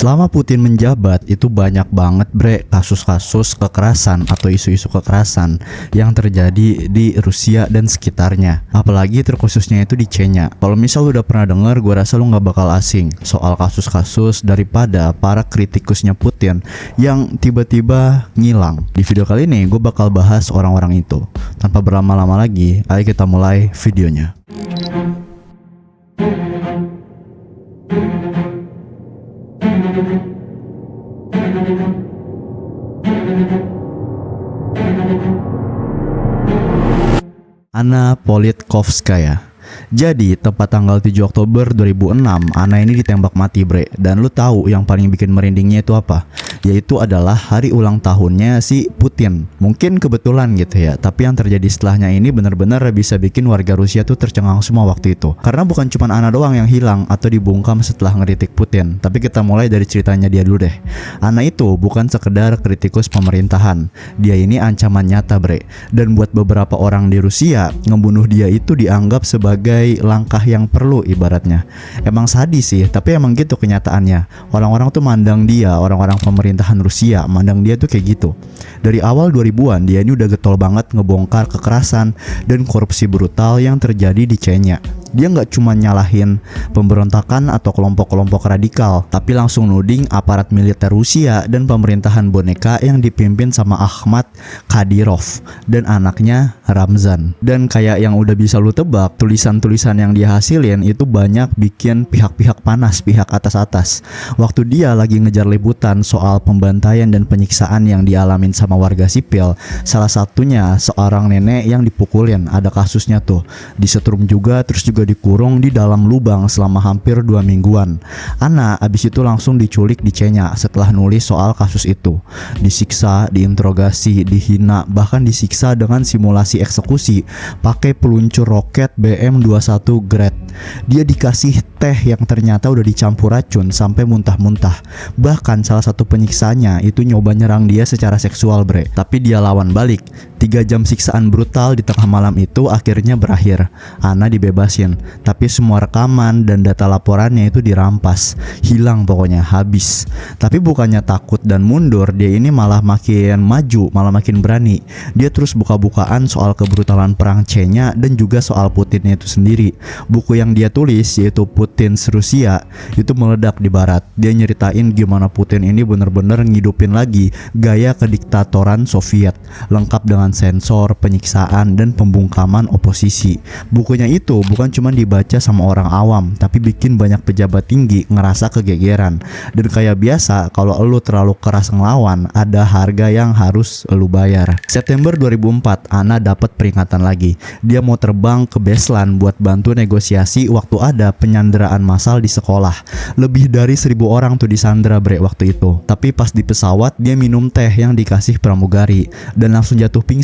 Selama Putin menjabat itu banyak banget kasus-kasus kekerasan atau isu-isu kekerasan yang terjadi di Rusia dan sekitarnya. Apalagi terkhususnya itu di Chechnya. Kalau misal lu udah pernah denger, gue rasa lu gak bakal asing soal kasus-kasus daripada para kritikusnya Putin yang tiba-tiba ngilang. Di video kali ini gue bakal bahas orang-orang itu. Tanpa berlama-lama lagi, ayo kita mulai videonya. Anna Politkovskaya. Jadi tepat tanggal 7 Oktober 2006 Anna ini ditembak mati dan lu tahu yang paling bikin merindingnya itu apa? Yaitu adalah hari ulang tahunnya si Putin. Mungkin kebetulan gitu ya, tapi yang terjadi setelahnya ini benar-benar bisa bikin warga Rusia tuh tercengang semua waktu itu. Karena bukan cuma Anna doang yang hilang atau dibungkam setelah ngeritik Putin. Tapi kita mulai dari ceritanya dia dulu deh. Anna itu bukan sekedar kritikus pemerintahan. Dia ini ancaman nyata dan buat beberapa orang di Rusia, ngebunuh dia itu dianggap sebagai langkah yang perlu ibaratnya. Emang sadis sih, tapi emang gitu kenyataannya. Orang-orang tuh mandang dia, orang-orang pemerintahan Rusia mandang dia tuh kayak gitu. Dari awal 2000-an dia ini udah getol banget ngebongkar kekerasan dan korupsi brutal yang terjadi di Chechnya. Dia nggak cuma nyalahin pemberontakan atau kelompok-kelompok radikal, tapi langsung nuding aparat militer Rusia dan pemerintahan boneka yang dipimpin sama Ahmad Kadyrov dan anaknya Ramzan. Dan kayak yang udah bisa lu tebak, tulisan-tulisan yang dia hasilin itu banyak bikin pihak-pihak panas, pihak atas-atas. Waktu dia lagi ngejar liputan soal pembantaian dan penyiksaan yang dialamin sama warga sipil, salah satunya seorang nenek yang dipukulin, ada kasusnya tuh, disetrum juga, terus juga dikurung di dalam lubang selama hampir 2 mingguan. Anna abis itu langsung diculik di Chechnya setelah nulis soal kasus itu. Disiksa, diinterogasi, dihina, bahkan disiksa dengan simulasi eksekusi pakai peluncur roket BM-21 Grad. Dia dikasih teh yang ternyata udah dicampur racun sampai muntah-muntah. Bahkan salah satu penyiksanya itu nyoba nyerang dia secara seksual tapi dia lawan balik. 3 jam siksaan brutal di tengah malam itu akhirnya berakhir. Anna dibebasin, tapi semua rekaman dan data laporannya itu dirampas. Hilang pokoknya, habis. Tapi bukannya takut dan mundur, dia ini malah makin maju, malah makin berani. Dia terus buka-bukaan soal kebrutalan perang Chechnya dan juga soal Putinnya itu sendiri. Buku yang dia tulis yaitu Putin's Rusia itu meledak di barat. Dia nyeritain gimana Putin ini bener-bener ngidupin lagi gaya kediktatoran Soviet, lengkap dengan sensor, penyiksaan, dan pembungkaman oposisi. Bukunya itu bukan cuma dibaca sama orang awam, tapi bikin banyak pejabat tinggi ngerasa kegegeran. Dan kayak biasa, kalau elu terlalu keras ngelawan, ada harga yang harus elu bayar. September 2004, Anna dapat peringatan lagi. Dia mau terbang ke Beslan buat bantu negosiasi waktu ada penyanderaan massal di sekolah. Lebih dari 1.000 orang tuh disandra waktu itu. Tapi pas di pesawat, dia minum teh yang dikasih pramugari dan langsung jatuh pingsan.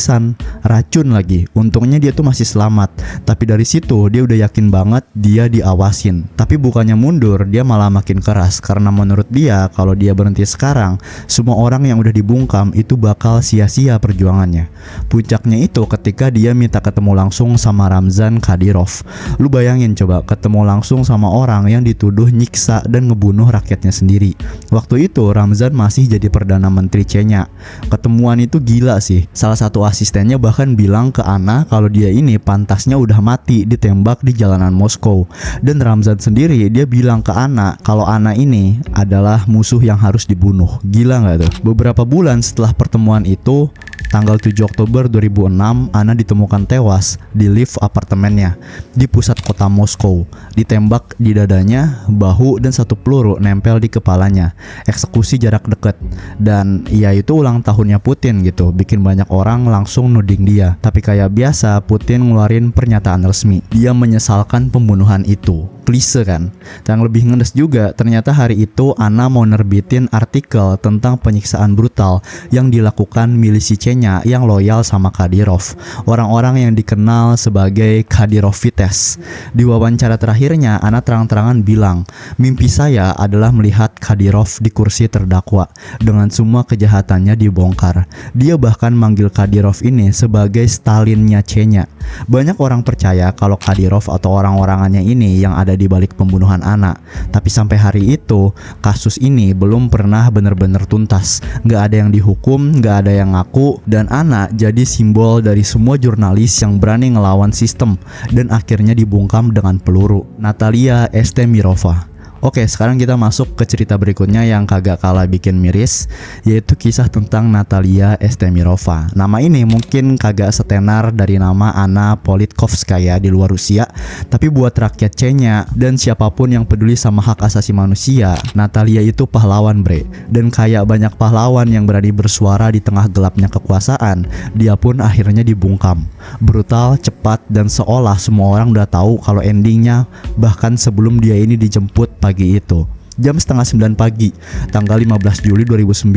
Racun lagi. Untungnya dia tuh masih selamat. Tapi dari situ dia udah yakin banget dia diawasin. Tapi bukannya mundur, dia malah makin keras. Karena menurut dia kalau dia berhenti sekarang, semua orang yang udah dibungkam itu bakal sia-sia perjuangannya. Puncaknya itu ketika dia minta ketemu langsung sama Ramzan Kadyrov. Lu bayangin coba ketemu langsung sama orang yang dituduh nyiksa dan ngebunuh rakyatnya sendiri. Waktu itu Ramzan masih jadi Perdana Menteri Chechnya. Ketemuan itu gila sih. Salah satu asistennya bahkan bilang ke Anna kalau dia ini pantasnya udah mati ditembak di jalanan Moskow. Dan Ramzan sendiri dia bilang ke Anna kalau Anna ini adalah musuh yang harus dibunuh. Gila gak tuh? Beberapa bulan setelah pertemuan itu, tanggal 7 Oktober 2006, Anna ditemukan tewas di lift apartemennya di pusat kota Moskow. Ditembak di dadanya, bahu, dan 1 peluru nempel di kepalanya. Eksekusi jarak dekat. Dan ya itu ulang tahunnya Putin gitu, bikin banyak orang langsung nuding dia. Tapi kayak biasa, Putin ngeluarin pernyataan resmi. Dia menyesalkan pembunuhan itu. Klise kan? Dan yang lebih ngenes juga, ternyata hari itu Anna mau nerbitin artikel tentang penyiksaan brutal yang dilakukan milisi Chechnya yang loyal sama Kadyrov. Orang-orang yang dikenal sebagai Kadyrovites. Di wawancara terakhirnya, Anna terang-terangan bilang, mimpi saya adalah melihat Kadyrov di kursi terdakwa dengan semua kejahatannya dibongkar. Dia bahkan manggil Kadyrov ini sebagai Stalinnya Chechnya. Banyak orang percaya kalau Kadyrov atau orang-orangannya ini yang ada di balik pembunuhan Anna. Tapi sampai hari itu, kasus ini belum pernah benar-benar tuntas. Nggak ada yang dihukum, nggak ada yang ngaku, dan Anna jadi simbol dari semua jurnalis yang berani ngelawan sistem dan akhirnya dibungkam dengan peluru. Natalia Estemirova. Oke, sekarang kita masuk ke cerita berikutnya yang kagak kalah bikin miris, yaitu kisah tentang Natalia Estemirova. Nama ini mungkin kagak setenar dari nama Anna Politkovskaya di luar Rusia, tapi buat rakyat Chechnya dan siapapun yang peduli sama hak asasi manusia, Natalia itu pahlawan bre. Dan kayak banyak pahlawan yang berani bersuara di tengah gelapnya kekuasaan, dia pun akhirnya dibungkam. Brutal, cepat, dan seolah semua orang udah tahu kalau endingnya, bahkan sebelum dia ini dijemput pagi itu. Jam setengah 9 pagi, tanggal 15 Juli 2009,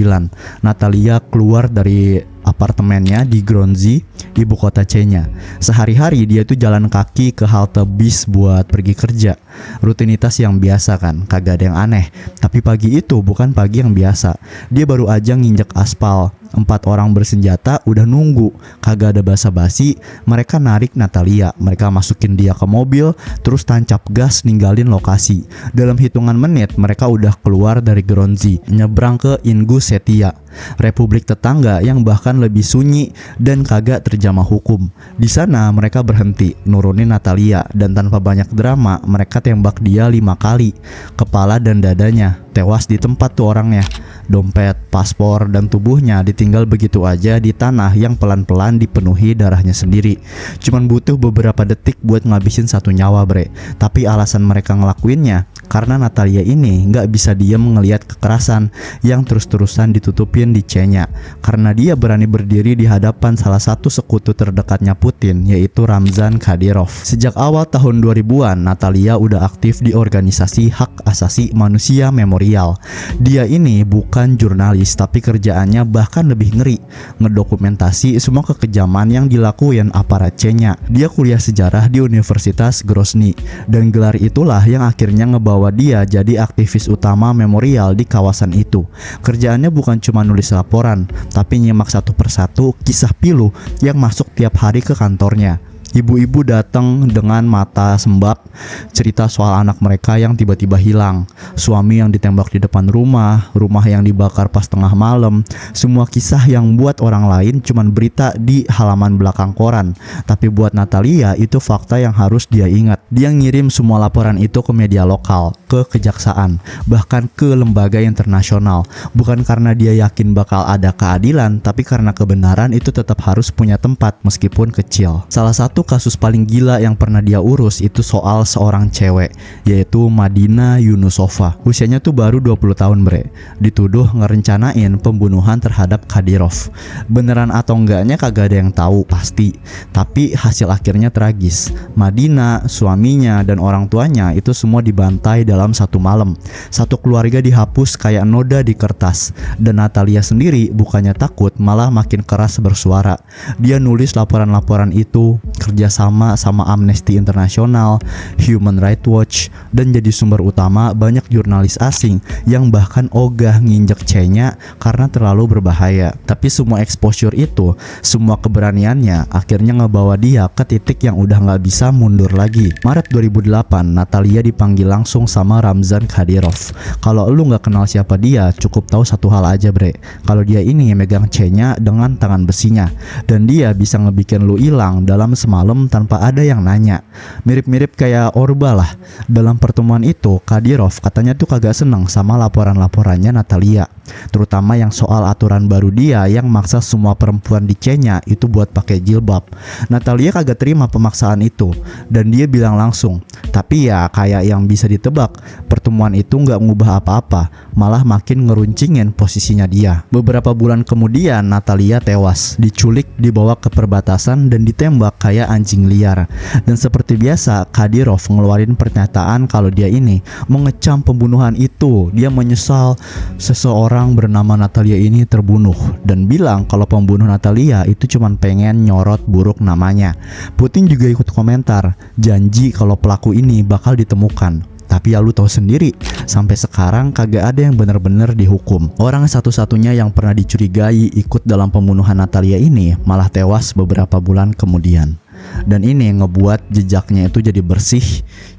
Natalia keluar dari apartemennya di Grozny, ibu kota Chechnya. Sehari-hari dia tuh jalan kaki ke halte bis buat pergi kerja. Rutinitas yang biasa kan, kagak ada yang aneh. Tapi pagi itu bukan pagi yang biasa. Dia baru aja nginjek aspal. 4 orang bersenjata udah nunggu, kagak ada basa-basi. Mereka narik Natalia, mereka masukin dia ke mobil, terus tancap gas ninggalin lokasi. Dalam hitungan menit mereka udah keluar dari Grozny, nyebrang ke Ingushetia, republik tetangga yang bahkan lebih sunyi dan kagak terjamah hukum. Di sana mereka berhenti, nurunin Natalia, dan tanpa banyak drama mereka tembak dia 5 kali, kepala dan dadanya. Tewas di tempat tuh orangnya. Dompet, paspor, dan tubuhnya ditinggal begitu aja di tanah yang pelan-pelan dipenuhi darahnya sendiri. Cuman butuh beberapa detik buat ngabisin 1 nyawa bre. Tapi alasan mereka ngelakuinnya karena Natalia ini nggak bisa diam ngelihat kekerasan yang terus-terusan ditutupin di Chechnya. Karena dia berani berdiri di hadapan salah satu sekutu terdekatnya Putin, yaitu Ramzan Kadyrov. Sejak awal tahun 2000-an, Natalia udah aktif di organisasi hak asasi manusia Memorial. Dia ini bukan jurnalis, tapi kerjaannya bahkan lebih ngeri, ngedokumentasi semua kekejaman yang dilakuin aparat Chechnya. Dia kuliah sejarah di Universitas Grozny, dan gelar itulah yang akhirnya ngebawa dia jadi aktivis utama Memorial di kawasan itu. Kerjaannya bukan cuma nulis laporan, tapi nyimak satu persatu kisah pilu yang masuk tiap hari ke kantornya. Ibu-ibu datang dengan mata sembab, cerita soal anak mereka yang tiba-tiba hilang, suami yang ditembak di depan rumah, rumah yang dibakar pas tengah malam. Semua kisah yang buat orang lain cuman berita di halaman belakang koran, tapi buat Natalia itu fakta yang harus dia ingat. Dia ngirim semua laporan itu ke media lokal, ke kejaksaan, bahkan ke lembaga internasional. Bukan karena dia yakin bakal ada keadilan, tapi karena kebenaran itu tetap harus punya tempat meskipun kecil. Salah satu kasus paling gila yang pernah dia urus itu soal seorang cewek, yaitu Madina Yunusova. Usianya tuh baru 20 tahun bre. Dituduh ngerencanain pembunuhan terhadap Kadyrov. Beneran atau enggaknya kagak ada yang tahu pasti, tapi hasil akhirnya tragis. Madina, suaminya, dan orang tuanya itu semua dibantai dalam satu malam. Satu keluarga dihapus kayak noda di kertas. Dan Natalia sendiri bukannya takut, malah makin keras bersuara. Dia nulis laporan-laporan itu, kerjasama sama Amnesty International, Human Rights Watch, dan jadi sumber utama banyak jurnalis asing yang bahkan ogah nginjek Chechnya karena terlalu berbahaya. Tapi semua exposure itu, semua keberaniannya akhirnya ngebawa dia ke titik yang udah gak bisa mundur lagi. Maret 2008, Natalia dipanggil langsung sama Ramzan Kadyrov. Kalau lu gak kenal siapa dia, cukup tahu satu hal aja bre, kalau dia ini megang Chechnya dengan tangan besinya, dan dia bisa ngebikin lu hilang dalam semalam tanpa ada yang nanya. Mirip-mirip kayak Orba lah. Dalam pertemuan itu, Kadyrov katanya tuh kagak seneng sama laporan-laporannya Natalia, terutama yang soal aturan baru dia yang maksa semua perempuan di Chechnya itu buat pakai jilbab. Natalia kagak terima pemaksaan itu, dan dia bilang langsung. Tapi ya kayak yang bisa ditebak, pertemuan itu nggak ngubah apa-apa, malah makin ngeruncingin posisinya dia. Beberapa bulan kemudian Natalia tewas, diculik, dibawa ke perbatasan, dan ditembak kayak anjing liar. Dan seperti biasa, Kadyrov ngeluarin pernyataan kalau dia ini mengecam pembunuhan itu. Dia menyesal seseorang bernama Natalia ini terbunuh, dan bilang kalau pembunuh Natalia itu cuma pengen nyorot buruk namanya. Putin juga ikut komentar, janji kalau pelaku ini bakal ditemukan. Tapi ya lu tahu sendiri, sampai sekarang kagak ada yang benar-benar dihukum. Orang satu-satunya yang pernah dicurigai ikut dalam pembunuhan Natalia ini malah tewas beberapa bulan kemudian. Dan ini ngebuat jejaknya itu jadi bersih,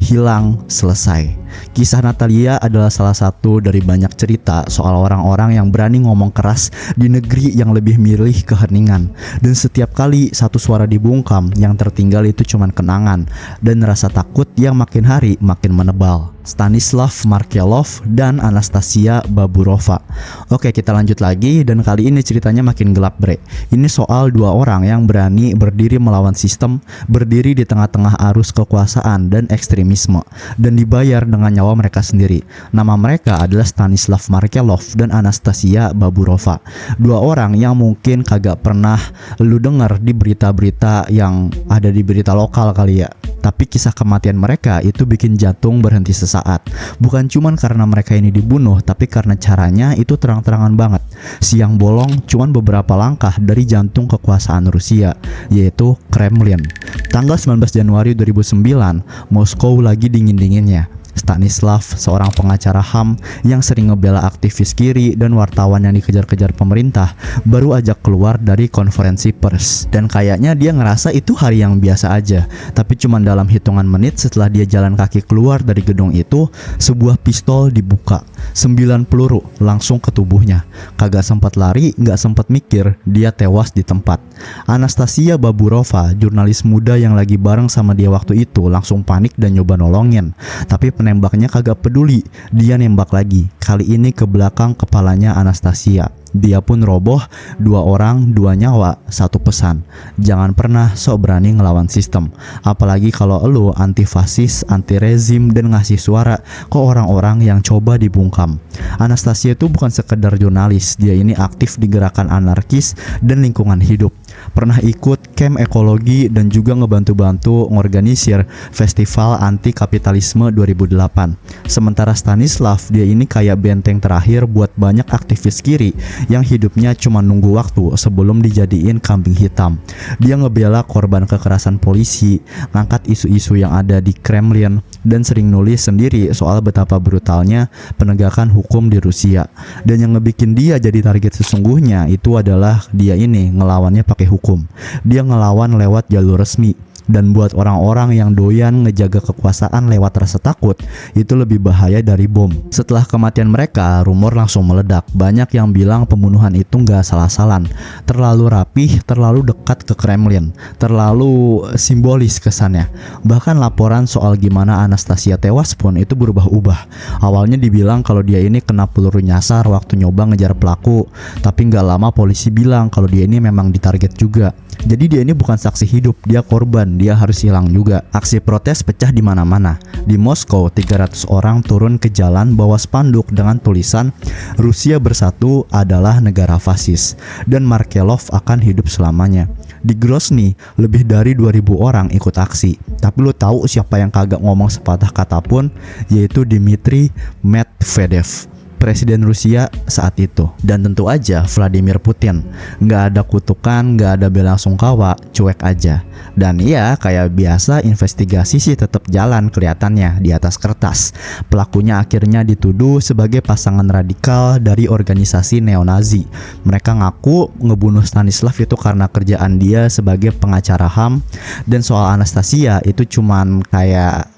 hilang, selesai. Kisah Natalia adalah salah satu dari banyak cerita soal orang-orang yang berani ngomong keras di negeri yang lebih milih keheningan. Dan setiap kali satu suara dibungkam, yang tertinggal itu cuman kenangan dan rasa takut yang makin hari makin menebal. Stanislav Markelov dan Anastasia Baburova. Oke, kita lanjut lagi, dan kali ini ceritanya makin gelap, bre. Ini soal dua orang yang berani berdiri melawan sistem, berdiri di tengah-tengah arus kekuasaan dan ekstremisme, dan dibayar dengan nyawa mereka sendiri. Nama mereka adalah Stanislav Markelov dan Anastasia Baburova. Dua orang yang mungkin kagak pernah lu denger di berita-berita yang ada di berita lokal kali ya. Tapi kisah kematian mereka itu bikin jantung berhenti sesaat. Bukan cuman karena mereka ini dibunuh, tapi karena caranya itu terang-terangan banget. Siang bolong cuman beberapa langkah dari jantung kekuasaan Rusia, yaitu Kremlin. Tanggal 19 Januari 2009, Moskow lagi dingin-dinginnya. Stanislav, seorang pengacara HAM yang sering ngebela aktivis kiri dan wartawan yang dikejar-kejar pemerintah, baru aja keluar dari konferensi pers. Dan kayaknya dia ngerasa itu hari yang biasa aja. Tapi cuma dalam hitungan menit setelah dia jalan kaki keluar dari gedung itu, sebuah pistol dibuka. 9 peluru langsung ke tubuhnya. Kagak sempat lari, gak sempat mikir, dia tewas di tempat. Anastasia Baburova, jurnalis muda yang lagi bareng sama dia waktu itu, langsung panik dan nyoba nolongin. Tapi penembaknya kagak peduli, dia nembak lagi. Kali ini ke belakang kepalanya Anastasia. Dia pun roboh. 2 orang, 2 nyawa, 1 pesan. Jangan pernah sok berani ngelawan sistem. Apalagi kalau lu anti-fasis, anti-rezim, dan ngasih suara ke orang-orang yang coba dibungkam. Anastasia itu bukan sekedar jurnalis. Dia ini aktif di gerakan anarkis dan lingkungan hidup. Pernah ikut camp ekologi dan juga ngebantu-bantu ngorganisir festival anti kapitalisme 2008. Sementara Stanislav, dia ini kayak benteng terakhir buat banyak aktivis kiri yang hidupnya cuma nunggu waktu sebelum dijadiin kambing hitam. Dia ngebela korban kekerasan polisi, ngangkat isu-isu yang ada di Kremlin, dan sering nulis sendiri soal betapa brutalnya penegakan hukum di Rusia. Dan yang ngebikin dia jadi target sesungguhnya itu adalah dia ini ngelawannya pakai hukum. Dia ngelawan lewat jalur resmi. Dan buat orang-orang yang doyan ngejaga kekuasaan lewat rasa takut, itu lebih bahaya dari bom. Setelah kematian mereka, rumor langsung meledak. Banyak yang bilang pembunuhan itu gak salah-salan, terlalu rapih, terlalu dekat ke Kremlin, terlalu simbolis kesannya. Bahkan laporan soal gimana Anastasia tewas pun itu berubah-ubah. Awalnya dibilang kalau dia ini kena peluru nyasar waktu nyoba ngejar pelaku, tapi gak lama polisi bilang kalau dia ini memang ditarget juga. Jadi dia ini bukan saksi hidup, dia korban, dia harus hilang juga. Aksi protes pecah di mana-mana. Di Moskow, 300 orang turun ke jalan bawa spanduk dengan tulisan Rusia bersatu adalah negara fasis dan Markelov akan hidup selamanya. Di Grozny, lebih dari 2000 orang ikut aksi. Tapi lu tahu siapa yang kagak ngomong sepatah kata pun? Yaitu Dmitry Medvedev, presiden Rusia saat itu. Dan tentu aja Vladimir Putin. Nggak ada kutukan, nggak ada bela sungkawa, cuek aja. Dan ya kayak biasa investigasi sih tetap jalan kelihatannya di atas kertas. Pelakunya akhirnya dituduh sebagai pasangan radikal dari organisasi neonazi. Mereka ngaku ngebunuh Stanislav itu karena kerjaan dia sebagai pengacara HAM. Dan soal Anastasia itu cuman kayak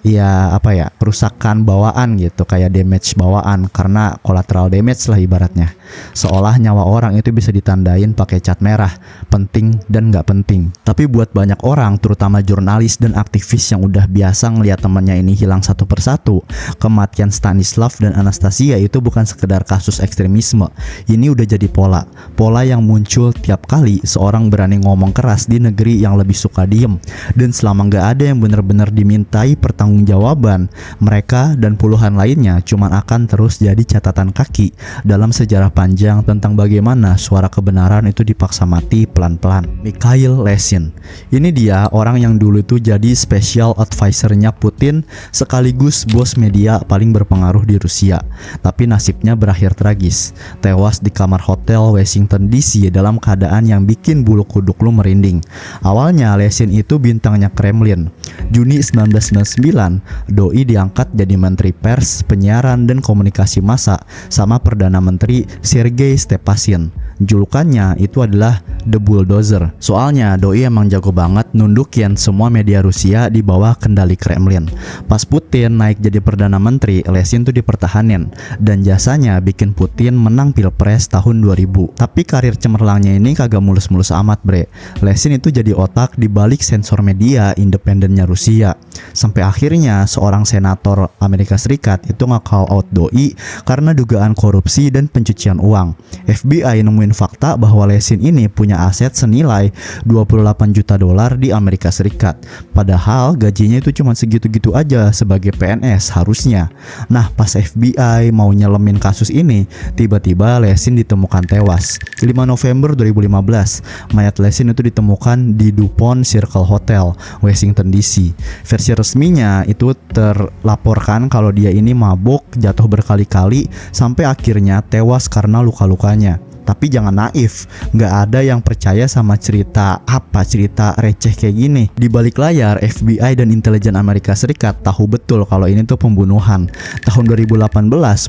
kerusakan bawaan gitu, kayak damage bawaan karena collateral damage lah ibaratnya. Seolah nyawa orang itu bisa ditandain pakai cat merah, penting dan nggak penting. Tapi buat banyak orang, terutama jurnalis dan aktivis yang udah biasa ngeliat temannya ini hilang satu persatu, kematian Stanislav dan Anastasia itu bukan sekedar kasus ekstremisme. Ini udah jadi pola yang muncul tiap kali seorang berani ngomong keras di negeri yang lebih suka diem. Dan selama nggak ada yang benar-benar dimintai pertanggungjawaban, mereka dan puluhan lainnya cuman akan terus jadi catatan kaki dalam sejarah panjang tentang bagaimana suara kebenaran itu dipaksa mati pelan-pelan. Mikhail Lesin. Ini dia orang yang dulu itu jadi special advisor-nya Putin sekaligus bos media paling berpengaruh di Rusia. Tapi nasibnya berakhir tragis. Tewas di kamar hotel Washington DC dalam keadaan yang bikin bulu kuduk lu merinding. Awalnya Lesin itu bintangnya Kremlin. Juni 1999, doi diangkat jadi menteri pers, penyiaran dan komunikasi massa sama Perdana Menteri Sergei Stepashin. Julukannya itu adalah The Bulldozer. Soalnya doi emang jago banget nundukin semua media Rusia di bawah kendali Kremlin. Pas Putin naik jadi Perdana Menteri, Lesin tuh dipertahanin dan jasanya bikin Putin menang Pilpres tahun 2000. Tapi karir cemerlangnya ini kagak mulus-mulus amat, bre. Lesin itu jadi otak di balik sensor media independennya Rusia. Sampai akhirnya seorang senator Amerika Serikat itu nge-call out doi karena dugaan korupsi dan pencucian uang. FBI nemuin fakta bahwa Lesin ini punya aset senilai 28 juta dolar di Amerika Serikat. Padahal gajinya itu cuma segitu-gitu aja sebagai PNS harusnya. Nah, pas FBI mau nyelemin kasus ini, tiba-tiba Lesin ditemukan tewas. 5 November 2015, mayat Lesin itu ditemukan di DuPont Circle Hotel, Washington DC. Versi resminya itu terlaporkan kalau dia ini mabuk, jatuh berkali-kali, sampai akhirnya tewas karena luka-lukanya. Tapi jangan naif, nggak ada yang percaya sama cerita receh kayak gini. Di balik layar, FBI dan intelijen Amerika Serikat tahu betul kalau ini tuh pembunuhan. Tahun 2018,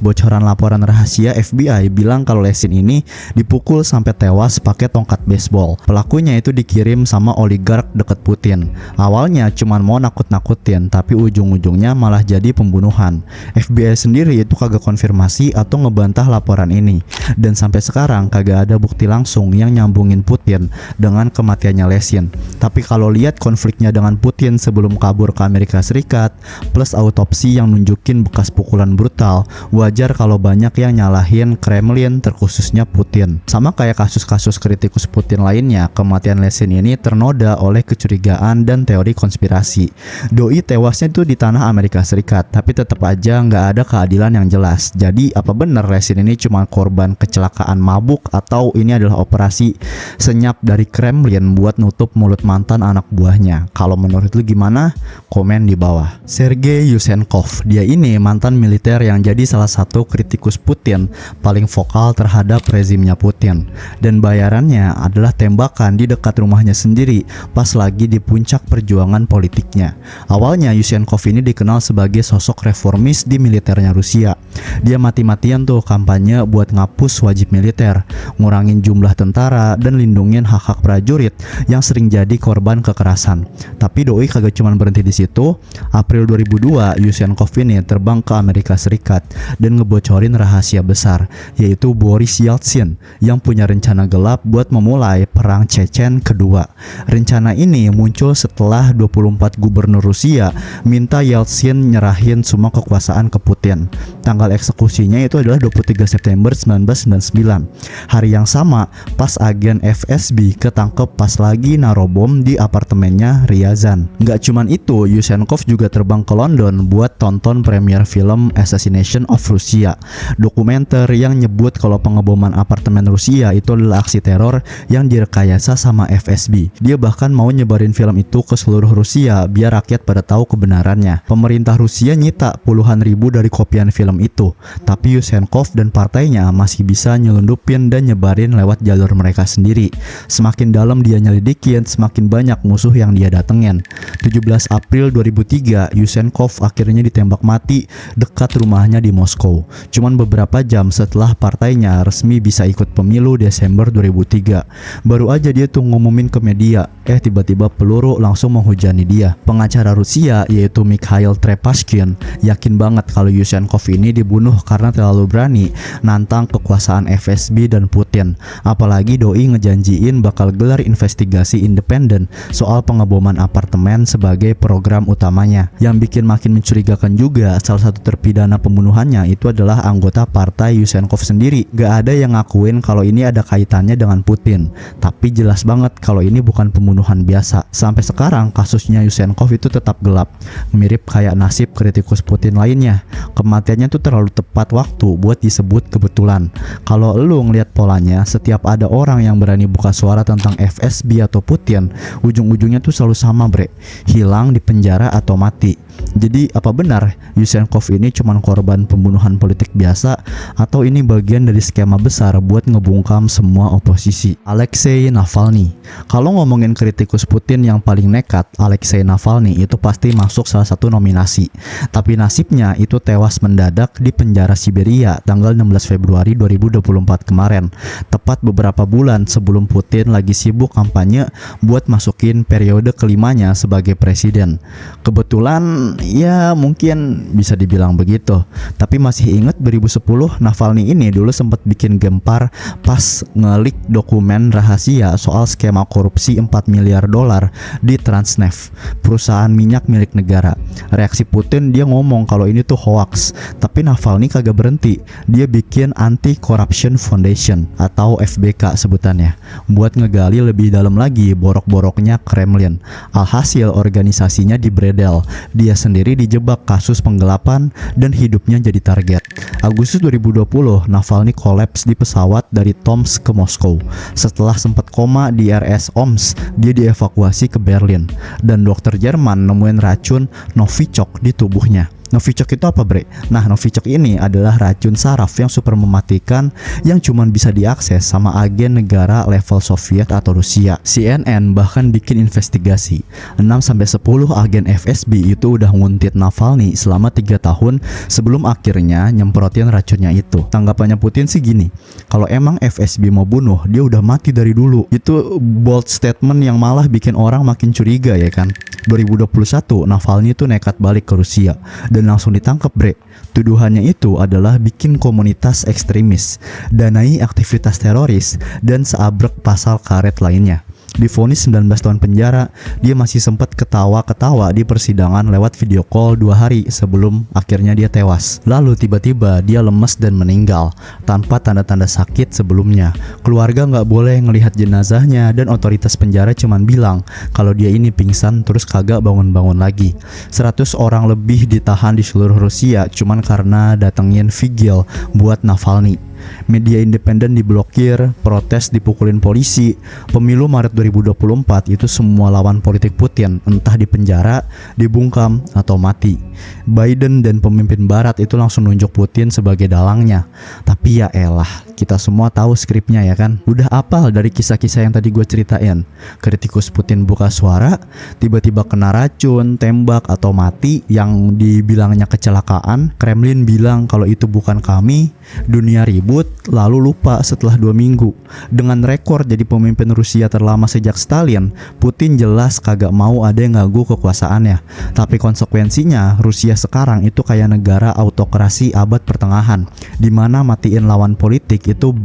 bocoran laporan rahasia FBI bilang kalau Lesin ini dipukul sampai tewas pakai tongkat baseball. Pelakunya itu dikirim sama oligark deket Putin. Awalnya cuman mau nakut-nakutin, tapi ujung-ujungnya malah jadi pembunuhan. FBI sendiri itu kagak konfirmasi atau ngebantah laporan ini. Dan sampai sekarang kagak ada bukti langsung yang nyambungin Putin dengan kematiannya Lesin. Tapi kalau lihat konfliknya dengan Putin sebelum kabur ke Amerika Serikat, plus autopsi yang nunjukin bekas pukulan brutal, wajar kalau banyak yang nyalahin Kremlin, terkhususnya Putin. Sama kayak kasus-kasus kritikus Putin lainnya, kematian Lesin ini ternoda oleh kecurigaan dan teori konspirasi. Doi tewasnya itu di tanah Amerika Serikat, tapi tetap aja nggak ada keadilan yang jelas. Jadi apa benar Lesin ini cuma korban kecelakaan mabuk atau ini adalah operasi senyap dari Kremlin buat nutup mulut mantan anak buahnya? Kalau menurut lu gimana? Komen di bawah. Sergei Yushchenko, dia ini mantan militer yang jadi salah satu kritikus Putin paling vokal terhadap rezimnya Putin, dan bayarannya adalah tembakan di dekat rumahnya sendiri pas lagi di puncak perjuangan politiknya. Awalnya Yushchenko ini dikenal sebagai sosok reformis di militernya Rusia. Dia mati-matian tuh kampanye buat ngapus wajib militer, ngurangin jumlah tentara, dan lindungin hak-hak prajurit yang sering jadi korban kekerasan. Tapi doi kagak cuma berhenti di situ. April 2002, Yushchenko ini terbang ke Amerika Serikat dan ngebocorin rahasia besar, yaitu Boris Yeltsin yang punya rencana gelap buat memulai perang Chechen kedua. Rencana ini muncul setelah 24 gubernur Rusia minta Yeltsin nyerahin semua kekuasaan ke Putin. Tanggal eksekusinya itu adalah 23 September 1999. Hari yang sama, pas agen FSB ketangkep pas lagi naruh bom di apartemennya Ryazan. Nggak cuman itu, Yushchenko juga terbang ke London buat tonton premier film Assassination of Russia, dokumenter yang nyebut kalau pengeboman apartemen Rusia itu adalah aksi teror yang direkayasa sama FSB. Dia bahkan mau nyebarin film itu ke seluruh Rusia biar rakyat pada tahu kebenarannya. Pemerintah Rusia nyita puluhan ribu dari kopian film itu, tapi Yushchenko dan partainya masih bisa nyelundupin dan nyebarin lewat jalur mereka sendiri. Semakin dalam dia nyelidikin, semakin banyak musuh yang dia datengin. 17 April 2003, Yushchenko akhirnya ditembak mati dekat rumahnya di Moskow. Cuman beberapa jam setelah partainya resmi bisa ikut pemilu Desember 2003. Baru aja dia tuh ngumumin ke media, tiba-tiba peluru langsung menghujani dia. Pengacara Rusia yaitu Mikhail Trepashkin yakin banget kalau Yushchenko ini dibunuh karena terlalu berani nantang kekuasaan FSB dan Putin. Apalagi doi ngejanjiin bakal gelar investigasi independen soal pengeboman apartemen sebagai program utamanya. Yang bikin makin mencurigakan juga, salah satu terpidana pembunuhannya itu adalah anggota partai Yushchenko sendiri. Gak ada yang ngakuin kalau ini ada kaitannya dengan Putin, tapi jelas banget kalau ini bukan pembunuhan biasa. Sampai sekarang kasusnya Yushchenko itu tetap gelap, mirip kayak nasib kritikus Putin lainnya. Kematiannya tuh terlalu tepat waktu buat disebut kebetulan. Kalau lu ngeliat polanya, setiap ada orang yang berani buka suara tentang FSB atau Putin, ujung-ujungnya tuh selalu sama, bre. Hilang, di penjara, atau mati. Jadi apa benar Yushchenko ini cuma korban pembunuhan politik biasa atau ini bagian dari skema besar buat ngebungkam semua oposisi? Alexei Navalny. Kalau ngomongin kritikus Putin yang paling nekat, Alexei Navalny itu pasti masuk salah satu nominasi. Tapi nasibnya itu tewas mendadak di penjara Siberia tanggal 16 Februari 2024 kemarin. Tepat beberapa bulan sebelum Putin lagi sibuk kampanye buat masukin periode kelimanya sebagai presiden. Kebetulan ya mungkin bisa dibilang begitu. Tapi masih ingat 2010 Navalny ini dulu sempat bikin gempar pas ngelik dokumen rahasia soal skema korupsi 4 miliar dolar di Transneft, perusahaan minyak milik negara. Reaksi Putin, dia ngomong kalau ini tuh hoax. Tapi Navalny kagak berhenti. Dia bikin Anti Corruption Foundation atau FBK sebutannya buat ngegali lebih dalam lagi borok-boroknya Kremlin. Alhasil organisasinya dibredel. Dia sendiri dijebak kasus penggelapan dan hidupnya jadi target. Agustus 2020, Navalny kolaps di pesawat dari Tomsk ke Moskow. Setelah sempat koma di RS Omsk, dia dievakuasi ke Berlin dan dokter Jerman nemuin racun Novichok di tubuhnya. Novichok itu apa, bre? Nah, Novichok ini adalah racun saraf yang super mematikan yang cuma bisa diakses sama agen negara level Soviet atau Rusia. CNN bahkan bikin investigasi. 6-10 agen FSB itu udah nguntit Navalny selama 3 tahun sebelum akhirnya nyemprotin racunnya itu. Tanggapannya Putin sih gini, kalau emang FSB mau bunuh, dia udah mati dari dulu. Itu bold statement yang malah bikin orang makin curiga ya kan. 2021 Navalny itu nekat balik ke Rusia dan langsung ditangkap, bre. Tuduhannya itu adalah bikin komunitas ekstremis, danai aktivitas teroris, dan seabrek pasal karet lainnya. Divonis 19 tahun penjara, dia masih sempat ketawa-ketawa di persidangan lewat video call 2 hari sebelum akhirnya dia tewas. Lalu tiba-tiba dia lemes dan meninggal tanpa tanda-tanda sakit sebelumnya. Keluarga nggak boleh ngelihat jenazahnya dan otoritas penjara cuman bilang kalau dia ini pingsan terus kagak bangun-bangun lagi. 100 orang lebih ditahan di seluruh Rusia cuman karena datengin vigil buat Navalny. Media independen diblokir, protes dipukulin polisi. Pemilu Maret 2024 itu semua lawan politik Putin entah di penjara, dibungkam, atau mati. Biden dan pemimpin barat itu langsung nunjuk Putin sebagai dalangnya. Tapi ya elah, kita semua tahu skripnya ya kan. Udah apal dari kisah-kisah yang tadi gue ceritain. Kritikus Putin buka suara, tiba-tiba kena racun, tembak, atau mati yang dibilangnya kecelakaan. Kremlin bilang kalau itu bukan kami. Dunia ribut, lalu lupa setelah 2 minggu. Dengan rekor jadi pemimpin Rusia terlama sejak Stalin, Putin jelas kagak mau ada yang ngaku kekuasaannya. Tapi konsekuensinya Rusia sekarang itu kayak negara autokrasi abad pertengahan, dimana matiin lawan politik itu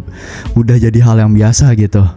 udah jadi hal yang biasa gitu.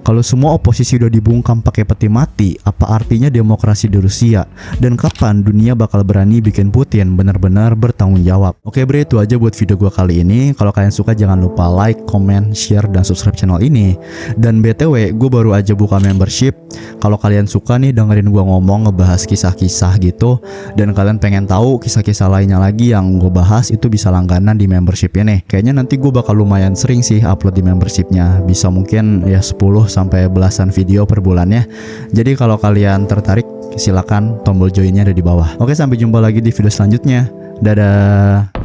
Kalau semua oposisi udah dibungkam pakai peti mati, apa artinya demokrasi di Rusia? Dan kapan dunia bakal berani bikin Putin benar-benar bertanggung jawab? Oke bre, itu aja buat video gua kali ini. Kalau kalian suka jangan lupa like, comment, share, dan subscribe channel ini. Dan BTW, gue baru aja buka membership. Kalau kalian suka nih dengerin gua ngomong ngebahas kisah-kisah gitu, dan kalian pengen tahu kisah-kisah lainnya lagi yang gue bahas, itu bisa langganan di membership ini. Kayaknya nanti gue bakal lumayan sering sih upload di membershipnya. Bisa mungkin ya 10 sampai belasan video per bulannya. Jadi kalau kalian tertarik, silakan tombol joinnya ada di bawah. Oke, sampai jumpa lagi di video selanjutnya. Dadah.